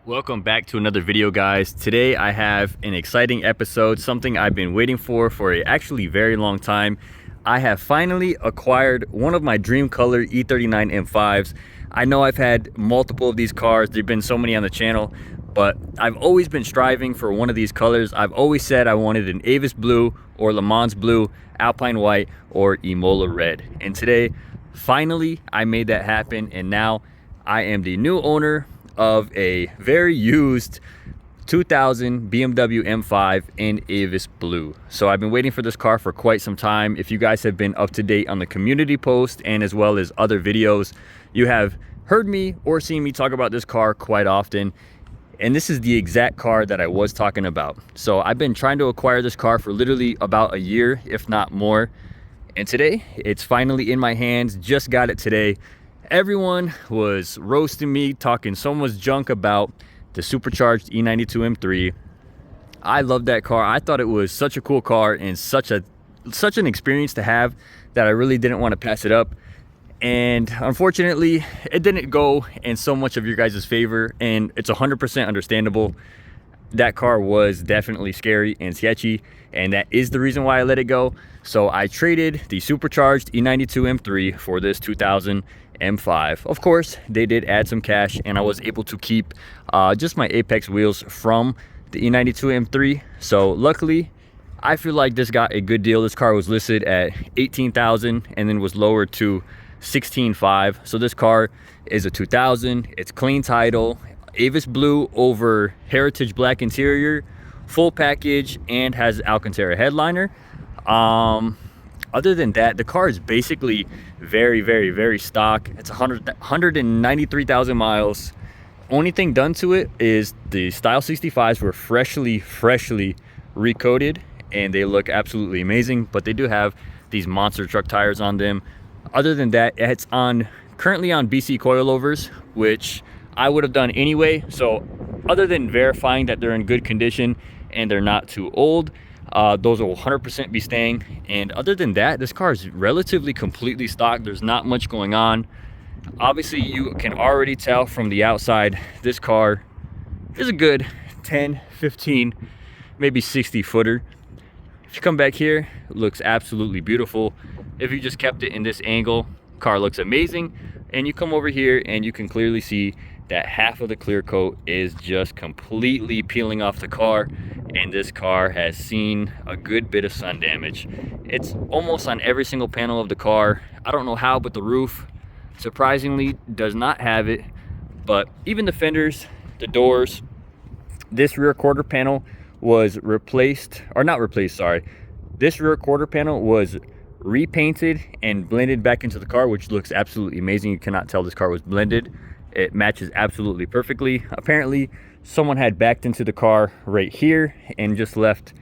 Welcome back to another video, guys. Today I have an exciting episode, something I've been waiting for a actually very long time. I have finally acquired one of my dream color E39 M5's. I know I've had multiple of these cars. There've been so many on the channel, but I've always been striving for one of these colors. I've always said I wanted an Avis blue or Le Mans blue, Alpine white, or Imola red. And today, finally, I made that happen, and now I am the new owner of a very used 2000 BMW M5 in Avis blue. So I've been waiting for this car for quite some time. If you guys have been up to date on the community post and as well as other videos, you have heard me or seen me talk about this car quite often. And this is the exact car that I was talking about. So I've been trying to acquire this car for literally about a year, if not more. And today it's finally in my hands. Just got it today. Everyone was roasting me, talking so much junk about the supercharged E92 M3. I love that car. I thought it was such a cool car and such an experience to have that I really didn't want to pass it up. And unfortunately, it didn't go in so much of your guys' favor, and it's 100% understandable. That car was definitely scary and sketchy, and that is the reason why I let it go. So I traded the supercharged E92 M3 for this 2000 M5. Of course, they did add some cash, and I was able to keep just my Apex wheels from the E92 M3. So luckily, I feel like this got a good deal. This car was listed at $18,000 and then was lowered to $16,500. So this car is a 2000. It's clean title, Avis blue over heritage black interior, full package, and has Alcantara headliner. Other than that, the car is basically very stock. It's 193,000 miles. Only thing done to it is the Style 65s were freshly recoated, and they look absolutely amazing, but they do have these monster truck tires on them. Other than that, it's currently on BC coilovers, which I would have done anyway. So other than verifying that they're in good condition and they're not too old, those will 100% be staying. And other than that, this car is relatively completely stock. There's not much going on. Obviously, you can already tell from the outside, this car is a good 10, 15, maybe 60 footer. If you come back here, it looks absolutely beautiful. If you just kept it in this angle, car looks amazing. And you come over here and you can clearly see that half of the clear coat is just completely peeling off the car, and this car has seen a good bit of sun damage. It's almost on every single panel of the car. I don't know how, but the roof surprisingly does not have it. But even the fenders, the doors, this rear quarter panel was replaced, or not replaced, sorry. This rear quarter panel was repainted and blended back into the car, which looks absolutely amazing. You cannot tell this car was blended. It matches absolutely perfectly. Apparently, someone had backed into the car right here and just left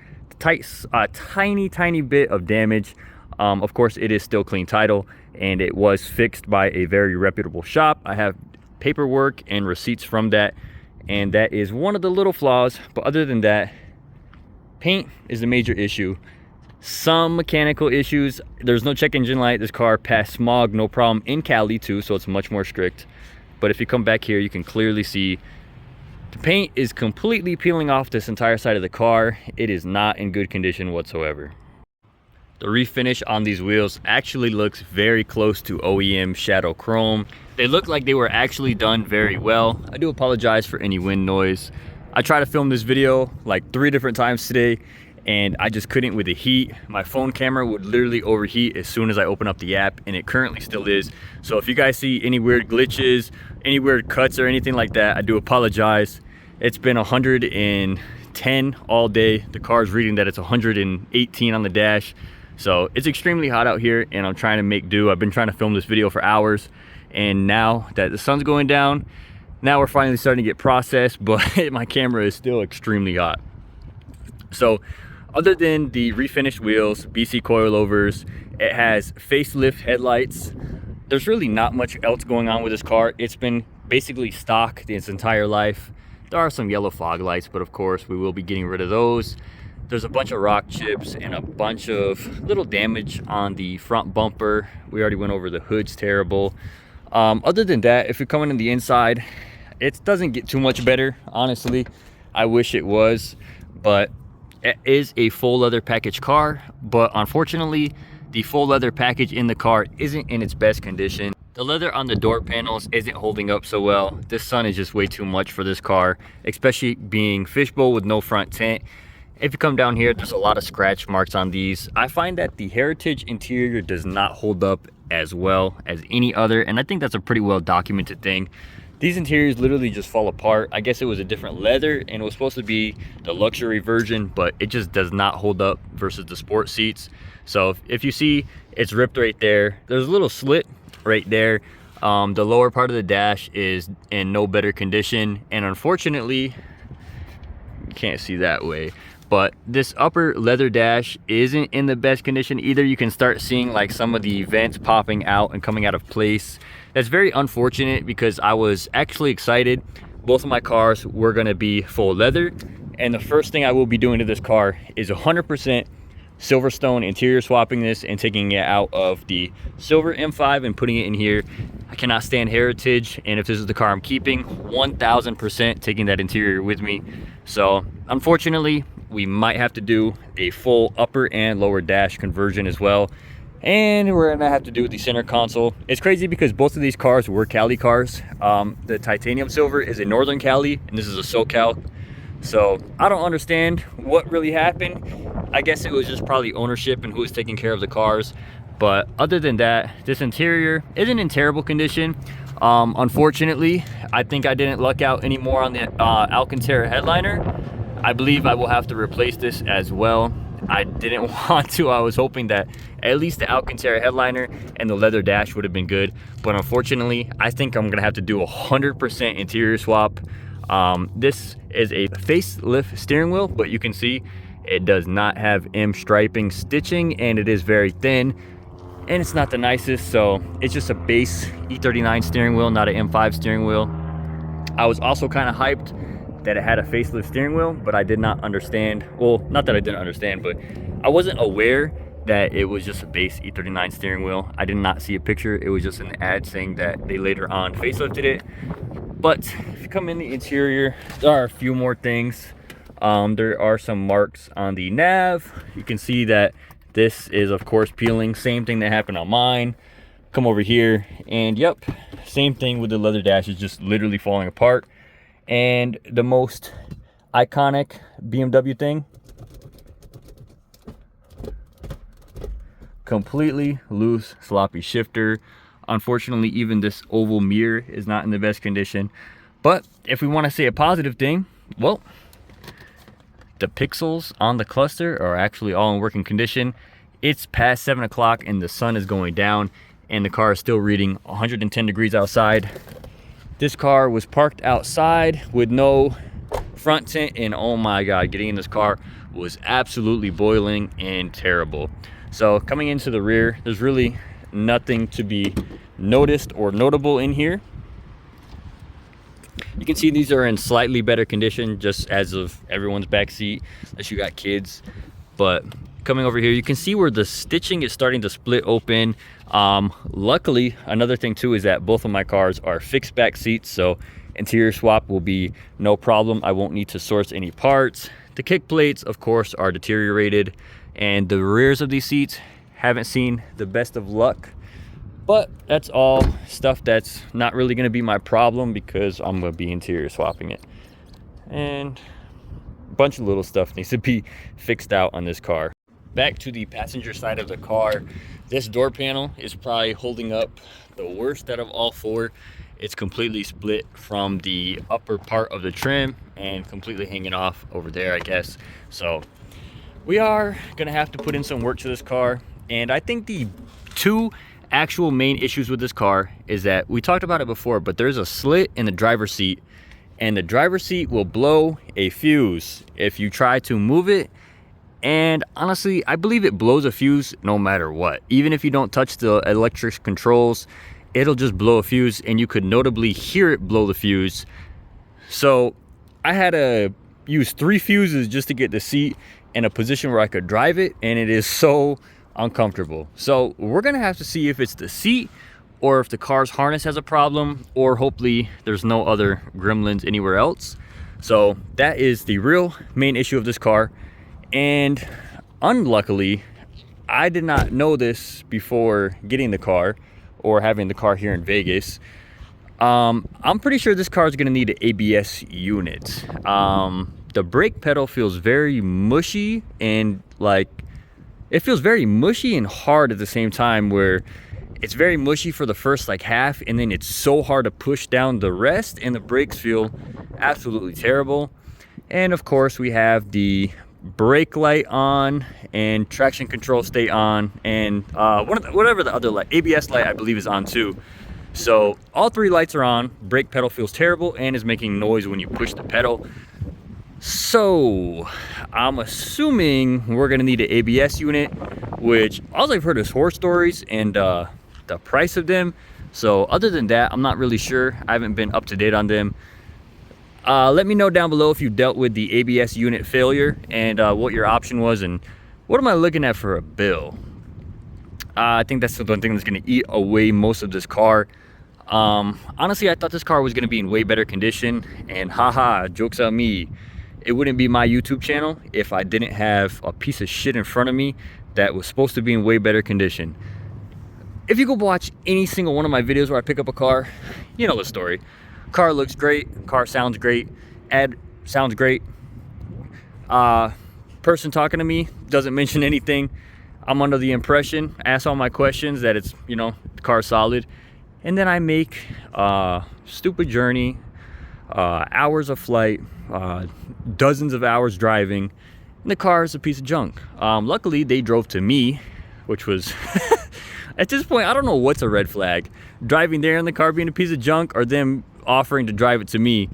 a tiny bit of damage. Of course, it is still clean title, and it was fixed by a very reputable shop. I have paperwork and receipts from that, and that is one of the little flaws. But other than that, paint is the major issue. Some mechanical issues. There's no check engine light. This car passed smog no problem in Cali too, so it's much more strict. But if you come back here, you can clearly see the paint is completely peeling off this entire side of the car. It is not in good condition whatsoever. The refinish on these wheels actually looks very close to OEM Shadow Chrome. They look like they were actually done very well. I do apologize for any wind noise. I tried to film this video like 3 different times today, and I just couldn't with the heat. My phone camera would literally overheat as soon as I open up the app, and it currently still is. So if you guys see any weird glitches, any weird cuts or anything like that, I do apologize. It's been 110 all day. The car's reading that it's 118 on the dash. So it's extremely hot out here, and I'm trying to make do. I've been trying to film this video for hours, and now that the sun's going down, now we're finally starting to get processed, but my camera is still extremely hot. So other than the refinished wheels, BC coilovers, it has facelift headlights. There's really not much else going on with this car. It's been basically stock its entire life. There are some yellow fog lights, but of course we will be getting rid of those. There's a bunch of rock chips and a bunch of little damage on the front bumper. We already went over the hood's terrible. Other than that, if you're coming in the inside, It doesn't get too much better, honestly. I wish it was, but it is a full leather package car, but unfortunately the full leather package in the car isn't in its best condition. The leather on the door panels isn't holding up so well. This sun is just way too much for this car, especially being fishbowl with no front tint. If you come down here, there's a lot of scratch marks on these. I find that the Heritage interior does not hold up as well as any other, and I think that's a pretty well documented thing. These interiors literally just fall apart. I guess it was a different leather and it was supposed to be the luxury version, but it just does not hold up versus the sport seats. So if you see, it's ripped right there. There's a little slit right there. The lower part of the dash is in no better condition, and unfortunately, you can't see that way, but this upper leather dash isn't in the best condition either. You can start seeing like some of the vents popping out and coming out of place. That's very unfortunate because I was actually excited. Both of my cars were gonna be full leather, and the first thing I will be doing to this car is 100% Silverstone interior swapping this and taking it out of the silver M5 and putting it in here. I cannot stand Heritage, and if this is the car I'm keeping, 1000% taking that interior with me. So unfortunately, we might have to do a full upper and lower dash conversion as well, and we're gonna have to do the center console. It's crazy because both of these cars were Cali cars. The titanium silver is a Northern Cali and this is a SoCal. So I don't understand what really happened. I guess it was just probably ownership and who was taking care of the cars. But other than that, this interior isn't in terrible condition. Unfortunately, I think I didn't luck out anymore on the Alcantara headliner. I believe I will have to replace this as well. I didn't want to. I was hoping that at least the Alcantara headliner and the leather dash would have been good. But unfortunately, I think I'm gonna have to do 100% interior swap. This is a facelift steering wheel, but you can see it does not have M striping stitching, and it is very thin, and it's not the nicest. So it's just a base E39 steering wheel, not an M5 steering wheel. I was also kind of hyped that it had a facelift steering wheel, but I did not understand. Well, not that I didn't understand, but I wasn't aware that it was just a base E39 steering wheel. I did not see a picture. It was just an ad saying that they later on facelifted it. But if you come in the interior, there are a few more things. There are some marks on the nav. You can see that this is of course peeling. Same thing that happened on mine. Come over here and yep, same thing with the leather dash. Is just literally falling apart. And the most iconic BMW thing, completely loose sloppy shifter. Unfortunately, even this oval mirror is not in the best condition. But if we want to say a positive thing, well, the pixels on the cluster are actually all in working condition. It's past 7 o'clock and the sun is going down and the car is still reading 110 degrees outside. This car was parked outside with no front tint, and oh my god, getting in this car was absolutely boiling and terrible. So coming into the rear, there's really nothing to be noticed or notable in here. You can see these are in slightly better condition, just as of everyone's back seat, unless you got kids. But coming over here, you can see where the stitching is starting to split open. Luckily, another thing too is that both of my cars are fixed back seats, so interior swap will be no problem. I won't need to source any parts. The kick plates, of course, are deteriorated, and the rears of these seats haven't seen the best of luck. But that's all stuff that's not really going to be my problem because I'm going to be interior swapping it. And a bunch of little stuff needs to be fixed out on this car. Back to the passenger side of the car, this door panel is probably holding up the worst out of all four. It's completely split from the upper part of the trim and completely hanging off over there, I guess. So we are going to have to put in some work to this car. And I think the two actual main issues with this car is that we talked about it before, but there's a slit in the driver's seat, and the driver's seat will blow a fuse if you try to move it. And honestly, I believe it blows a fuse no matter what. Even if you don't touch the electric controls, it'll just blow a fuse, and you could notably hear it blow the fuse. So I had to use 3 fuses just to get the seat in a position where I could drive it, and it is so uncomfortable. So we're gonna have to see if it's the seat or if the car's harness has a problem, or hopefully there's no other gremlins anywhere else. So that is the real main issue of this car. And unluckily, I did not know this before getting the car or having the car here in Vegas. I'm pretty sure this car is going to need an ABS unit. The brake pedal feels very mushy, and like it feels very mushy and hard at the same time, where it's very mushy for the first like half, and then it's so hard to push down the rest, and the brakes feel absolutely terrible. And of course we have the brake light on and traction control stay on, and whatever the other light, ABS light I believe is on too. So all three lights are on. Brake pedal feels terrible and is making noise when you push the pedal. So I'm assuming we're gonna need an ABS unit, which all I've heard is horror stories and the price of them. So other than that, I'm not really sure. I haven't been up to date on them. Let me know down below if you dealt with the ABS unit failure and what your option was, and what am I looking at for a bill. I think that's the one thing that's gonna eat away most of this car. Honestly, I thought this car was gonna be in way better condition, and haha, joke's on me. It wouldn't be my YouTube channel if I didn't have a piece of shit in front of me that was supposed to be in way better condition. If you go watch any single one of my videos where I pick up a car, you know the story. Car looks great, car sounds great, ad sounds great. Person talking to me doesn't mention anything. I'm under the impression, ask all my questions, that it's, you know, the car's solid. And then I make a stupid journey, hours of flight, dozens of hours driving, and the car is a piece of junk. Luckily, they drove to me, which was, at this point, I don't know what's a red flag. Driving there and the car being a piece of junk, or them offering to drive it to me.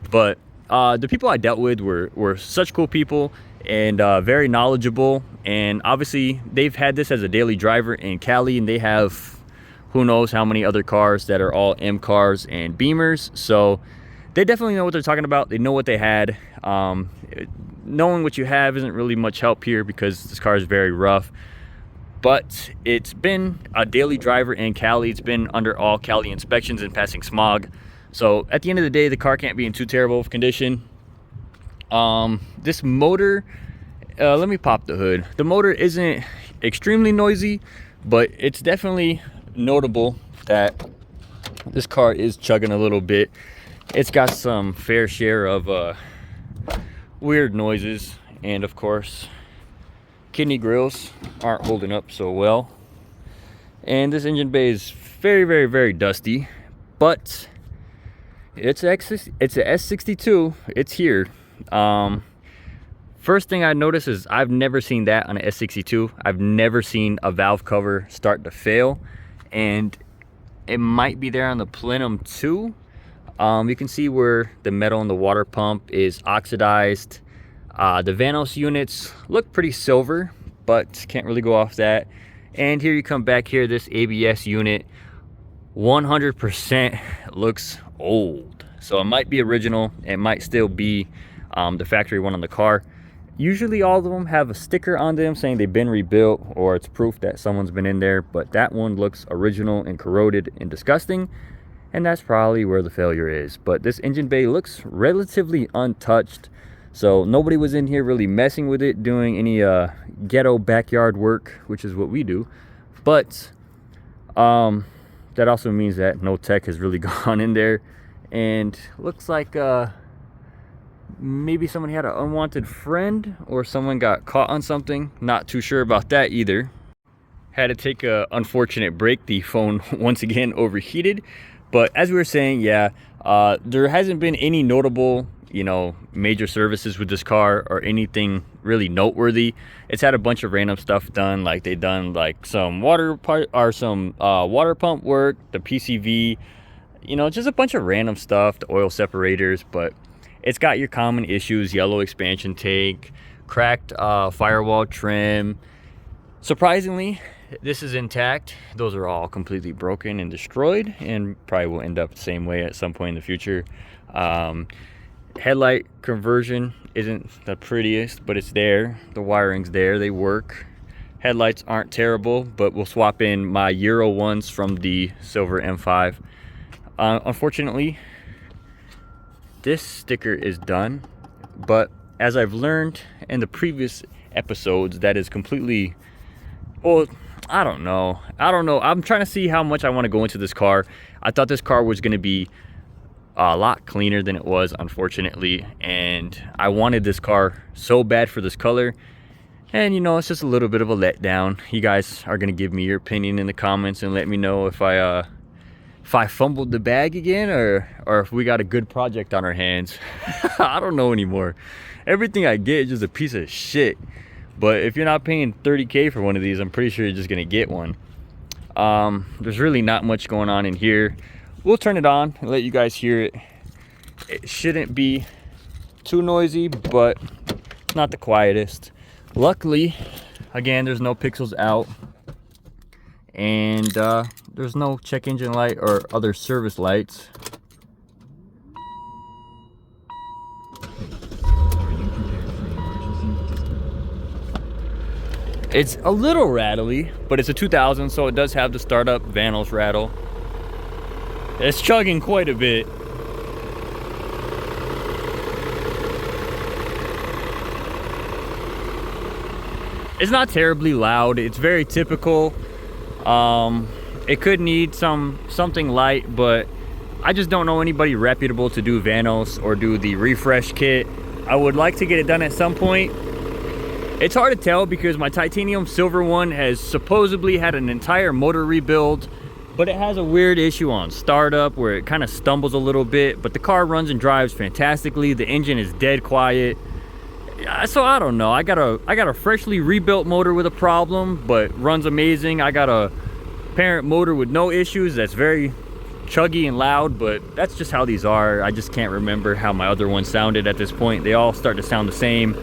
But the people I dealt with were such cool people, and very knowledgeable. And obviously, they've had this as a daily driver in Cali, and they have who knows how many other cars that are all M cars and Beamers. So they definitely know what they're talking about. They know what they had. Knowing what you have isn't really much help here because this car is very rough. But it's been a daily driver in Cali. It's been under all Cali inspections and passing smog. So at the end of the day, the car can't be in too terrible of condition. This motor, let me pop the hood. The motor isn't extremely noisy, but it's definitely notable that this car is chugging a little bit. It's got some fair share of weird noises, and of course kidney grills aren't holding up so well. And this engine bay is very, very, very dusty, but it's a S62. It's here. First thing I noticed is I've never seen that on an S62. I've never seen a valve cover start to fail, and it might be there on the plenum too. You can see where the metal in the water pump is oxidized. The Vanos units look pretty silver, but can't really go off that. And here you come back here, this ABS unit 100% looks old. So it might be original, it might still be the factory one on the car. Usually all of them have a sticker on them saying they've been rebuilt, or it's proof that someone's been in there, but that one looks original and corroded and disgusting, and that's probably where the failure is. But this engine bay looks relatively untouched, so nobody was in here really messing with it, doing any ghetto backyard work, which is what we do. But that also means that no tech has really gone in there, and looks like maybe someone had an unwanted friend, or someone got caught on something. Not too sure about that either. Had to take a unfortunate break. The phone once again overheated. But as we were saying, yeah, there hasn't been any notable, you know, major services with this car or anything really noteworthy. It's had a bunch of random stuff done, like they done like some water pump work, the PCV, you know, just a bunch of random stuff, the oil separators. But it's got your common issues: yellow expansion tank, cracked firewall trim. Surprisingly, this is intact. Those are all completely broken and destroyed, and probably will end up the same way at some point in the future. Headlight conversion isn't the prettiest, but it's there. The wiring's there, they work. Headlights aren't terrible, but we'll swap in my Euro ones from the silver M5. Unfortunately, this sticker is done, but as I've learned in the previous episodes, that is completely, well, I don't know. I'm trying to see how much I want to go into this car. I thought this car was going to be a lot cleaner than it was, unfortunately, and I wanted this car so bad for this color. And you know, it's just a little bit of a letdown. You guys are going to give me your opinion in the comments and let me know if I fumbled the bag again, or if we got a good project on our hands. I don't know anymore. Everything I get is just a piece of shit. But if you're not paying 30K for one of these, I'm pretty sure you're just gonna get one. There's really not much going on in here. We'll turn it on and let you guys hear it. It shouldn't be too noisy, but it's not the quietest. Luckily, again, there's no pixels out, and there's no check engine light or other service lights. It's a little rattly, but it's a 2000, so it does have the startup Vanos rattle. It's chugging quite a bit. It's not terribly loud. It's very typical. It could need something light, but I just don't know anybody reputable to do Vanos or do the refresh kit. I would like to get it done at some point. It's hard to tell because my titanium silver one has supposedly had an entire motor rebuild, but it has a weird issue on startup where it kind of stumbles a little bit, but the car runs and drives fantastically. The engine is dead quiet. So I don't know. I got a freshly rebuilt motor with a problem, but runs amazing. I got a parent motor with no issues that's very chuggy and loud, but that's just how these are. I just can't remember how my other ones sounded at this point. They all start to sound the same.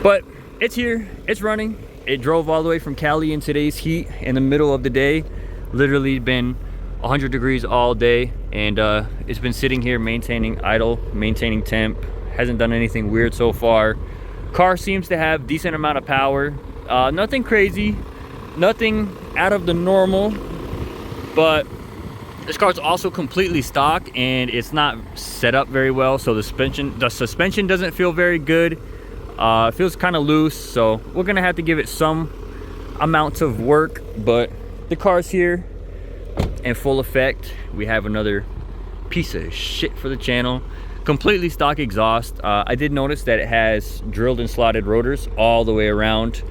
But it's here, it's running. It drove all the way from Cali in today's heat in the middle of the day. Literally been 100 degrees all day, and it's been sitting here maintaining idle, maintaining temp. Hasn't done anything weird so far. Car seems to have decent amount of power. Nothing crazy, nothing out of the normal, but this car's also completely stock and it's not set up very well, so the suspension doesn't feel very good. It feels kind of loose, so we're gonna have to give it some amounts of work, but the car's here in full effect. We have another piece of shit for the channel. Completely stock exhaust. I did notice that it has drilled and slotted rotors all the way around,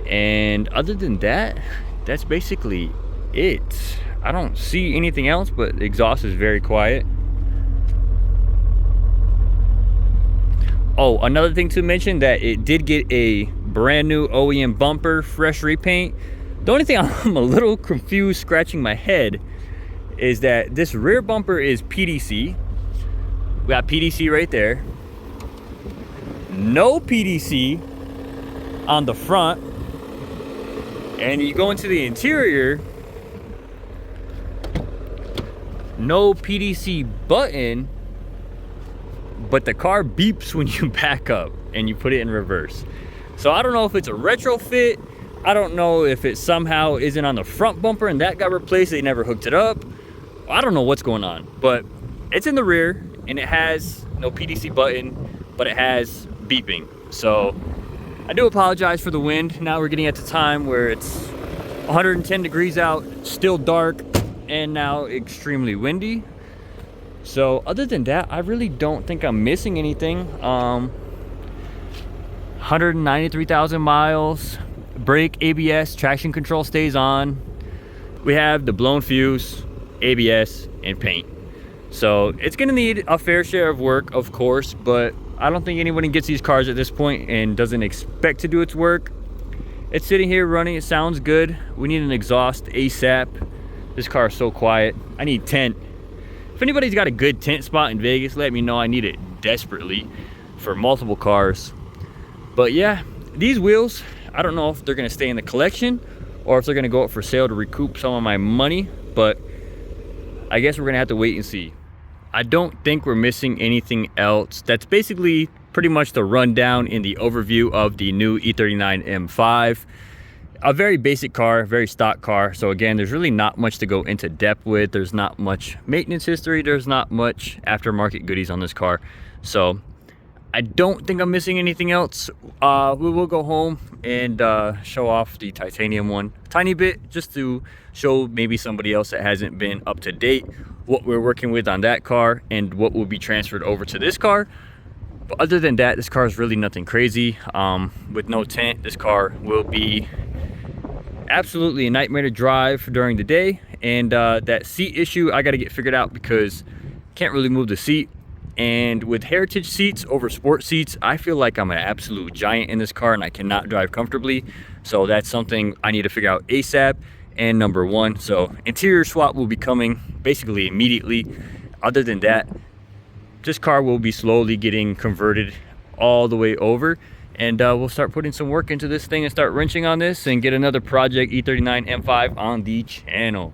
and other than that, that's basically it. I don't see anything else, but the exhaust is very quiet. Oh, another thing to mention, that it did get a brand new OEM bumper, fresh repaint. The only thing I'm a little confused, scratching my head, is that this rear bumper is PDC. We got PDC right there. No PDC on the front. And you go into the interior, no PDC button, but the car beeps when you back up and you put it in reverse. So I don't know if it's a retrofit. I don't know if it somehow isn't on the front bumper and that got replaced. They never hooked it up. I don't know what's going on, but it's in the rear and it has no PDC button, but it has beeping. So I do apologize for the wind. Now we're getting at the time where it's 110 degrees out, still dark, and now extremely windy. So other than that, I really don't think I'm missing anything. 193,000 miles, brake, ABS, traction control stays on. We have the blown fuse, ABS, and paint. So it's gonna need a fair share of work, of course, but I don't think anybody gets these cars at this point and doesn't expect to do its work. It's sitting here running, it sounds good. We need an exhaust ASAP. This car is so quiet. I need tent. If anybody's got a good tent spot in Vegas, let me know. I need it desperately for multiple cars. But yeah, these wheels, I don't know if they're gonna stay in the collection or if they're gonna go up for sale to recoup some of my money, but I guess we're gonna have to wait and see. I don't think we're missing anything else. That's basically pretty much the rundown in the overview of the new E39 M5. a very basic car, very stock car. So again, there's really not much to go into depth with. There's not much maintenance history. There's not much aftermarket goodies on this car. So I don't think I'm missing anything else. We will go home and show off the titanium one a tiny bit, just to show maybe somebody else that hasn't been up to date what we're working with on that car and what will be transferred over to this car. But other than that, this car is really nothing crazy. With no tint, this car will be absolutely a nightmare to drive during the day. And that seat issue I got to get figured out, because can't really move the seat. And with heritage seats over sport seats, I feel like I'm an absolute giant in this car and I cannot drive comfortably. So that's something I need to figure out ASAP and number one. So interior swap will be coming basically immediately. Other than that, this car will be slowly getting converted all the way over, and we'll start putting some work into this thing and start wrenching on this and get another project E39 M5 on the channel.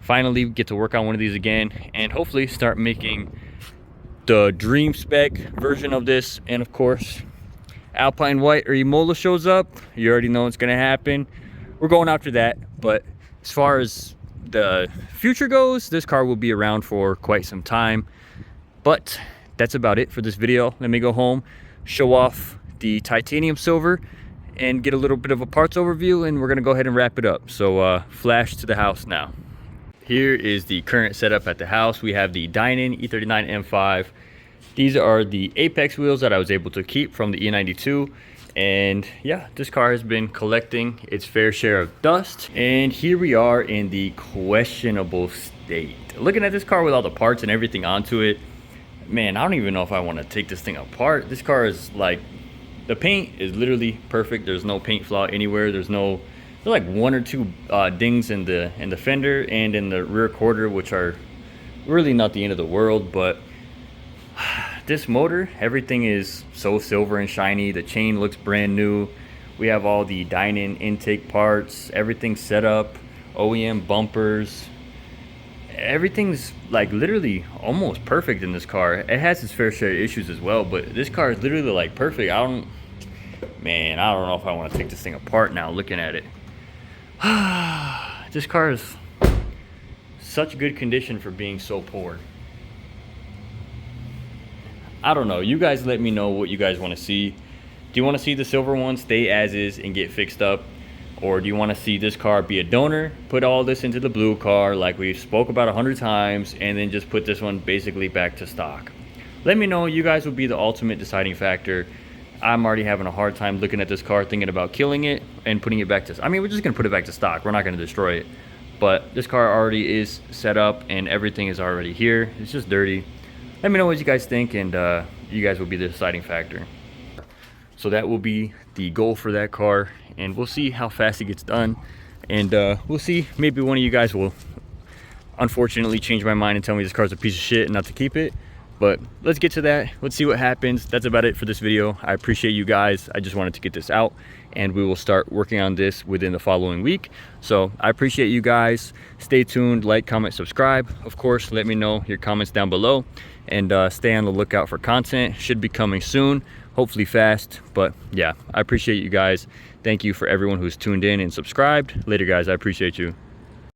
Finally get to work on one of these again and hopefully start making the dream spec version of this. And of course, Alpine White or Imola shows up, you already know it's gonna happen. We're going after that. But as far as the future goes, this car will be around for quite some time. But that's about it for this video. Let me go home, show off the titanium silver, and get a little bit of a parts overview, and we're gonna go ahead and wrap it up. So flash to the house now. Here is the current setup at the house. We have the Dynan E39 M5. These are the Apex wheels that I was able to keep from the E92. And yeah, this car has been collecting its fair share of dust. And here we are in the questionable state. Looking at this car with all the parts and everything onto it, man, I don't even know if I want to take this thing apart. This car is like, the paint is literally perfect. There's no paint flaw anywhere. There's like one or two dings in the fender and in the rear quarter, which are really not the end of the world. But this motor, everything is so silver and shiny. The chain looks brand new. We have all the Dynan intake parts, everything set up, OEM bumpers. Everything's like literally almost perfect in this car. It has its fair share of issues as well, but this car is literally like perfect. I don't know if I want to take this thing apart now looking at it. This car is such good condition for being so poor. I don't know. You guys let me know what you guys want to see. Do you want to see the silver one stay as is and get fixed up? Or do you want to see this car be a donor, put all this into the blue car like we spoke about 100 times, and then just put this one basically back to stock? Let me know. You guys will be the ultimate deciding factor. I'm already having a hard time looking at this car, thinking about killing it and putting it back to, I mean, we're just going to put it back to stock. We're not going to destroy it. But this car already is set up and everything is already here. It's just dirty. Let me know what you guys think, and you guys will be the deciding factor. So that will be the goal for that car, and we'll see how fast it gets done. And we'll see, maybe one of you guys will unfortunately change my mind and tell me this car's a piece of shit and not to keep it. But let's get to that. Let's see what happens. That's about it for this video. I appreciate you guys. I just wanted to get this out, and we will start working on this within the following week. So I appreciate you guys. Stay tuned, like, comment, subscribe. Of course, let me know your comments down below, and stay on the lookout for content. Should be coming soon, hopefully fast. But yeah, I appreciate you guys. Thank you for everyone who's tuned in and subscribed. Later guys, I appreciate you.